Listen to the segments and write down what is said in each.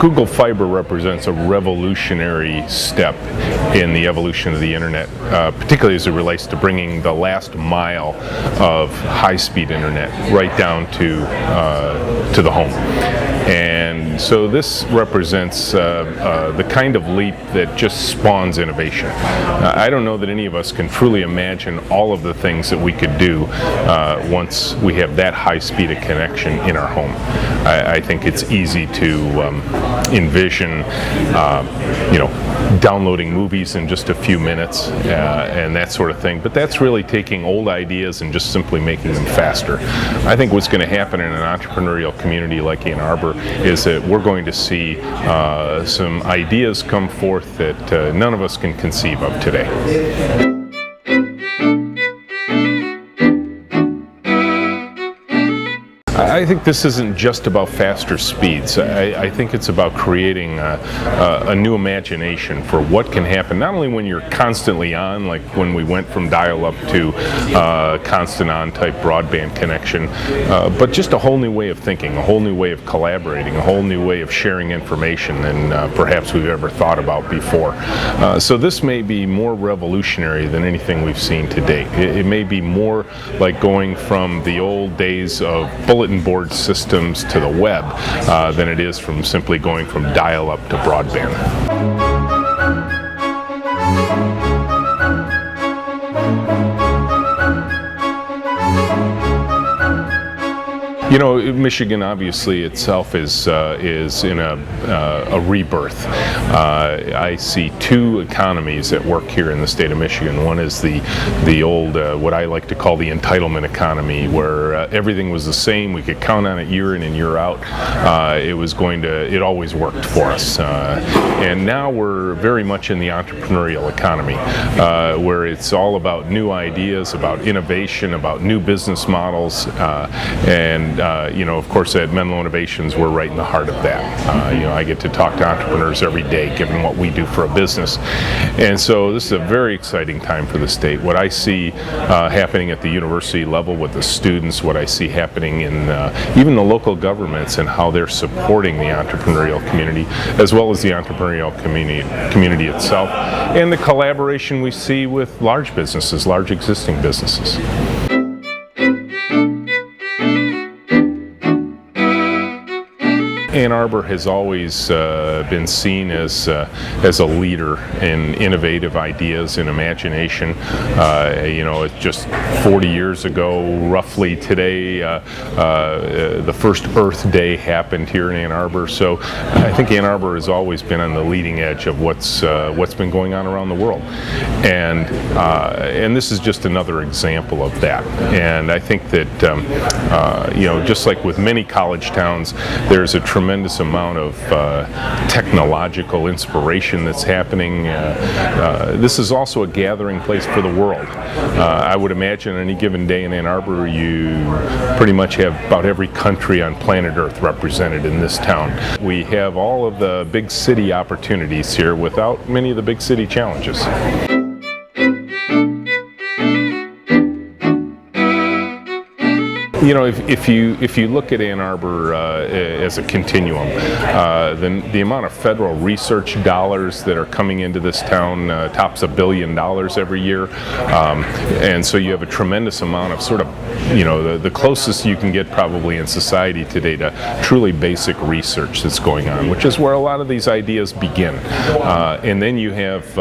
Google Fiber represents a revolutionary step in the evolution of the internet, particularly as it relates to bringing the last mile of high-speed internet right down to the home. And so this represents the kind of leap that just spawns innovation. I don't know that any of us can truly imagine all of the things that we could do once we have that high speed of connection in our home. I think it's easy to envision, downloading movies in just a few minutes and that sort of thing, but that's really taking old ideas and just simply making them faster. I think what's going to happen in an entrepreneurial community like Ann Arbor is that we're going to see some ideas come forth that none of us can conceive of today. I think this isn't just about faster speeds. I think it's about creating a new imagination for what can happen, not only when you're constantly on, like when we went from dial-up to constant on type broadband connection, but just a whole new way of thinking, a whole new way of collaborating, a whole new way of sharing information than perhaps we've ever thought about before. So this may be more revolutionary than anything we've seen to date. It may be more like going from the old days of bulletin board systems to the web than it is from simply going from dial-up to broadband. You know, Michigan obviously itself is in a rebirth. I see two economies at work here in the state of Michigan. One is the old, what I like to call the entitlement economy, where everything was the same. We could count on it year in and year out. It always worked for us. And now we're very much in the entrepreneurial economy, where it's all about new ideas, about innovation, about new business models, and of course at Menlo Innovations we're right in the heart of that. I get to talk to entrepreneurs every day given what we do for a business, and so this is a very exciting time for the state. What I see happening at the university level with the students, what I see happening in even the local governments and how they're supporting the entrepreneurial community as well as the entrepreneurial community itself, and the collaboration we see with large businesses, large existing businesses. Ann Arbor has always been seen as a leader in innovative ideas and imagination. It's just 40 years ago, roughly today, the first Earth Day happened here in Ann Arbor. So I think Ann Arbor has always been on the leading edge of what's been going on around the world, and this is just another example of that. And I think that just like with many college towns, there's a tremendous amount of technological inspiration that's happening. This is also a gathering place for the world. I would imagine any given day in Ann Arbor you pretty much have about every country on planet Earth represented in this town. We have all of the big city opportunities here without many of the big city challenges. If you look at Ann Arbor as a continuum, then the amount of federal research dollars that are coming into this town tops $1 billion every year, and so you have a tremendous amount of sort of, the closest you can get probably in society today to truly basic research that's going on, which is where a lot of these ideas begin. And then you have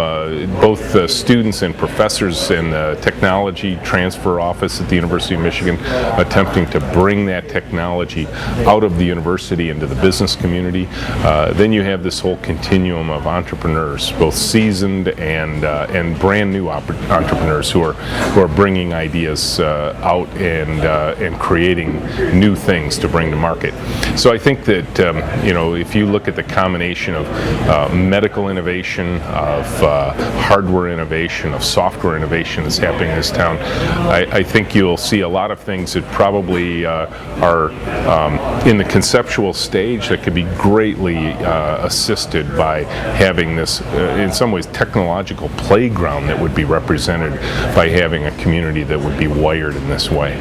both students and professors in the technology transfer office at the University of Michigan attempting to bring that technology out of the university into the business community. Then you have this whole continuum of entrepreneurs, both seasoned and brand new entrepreneurs who are bringing ideas out and creating new things to bring to market. So I think that if you look at the combination of medical innovation, of hardware innovation, of software innovation that's happening in this town, I think you'll see a lot of things that probably are in the conceptual stage that could be greatly assisted by having this, in some ways, technological playground that would be represented by having a community that would be wired in this way.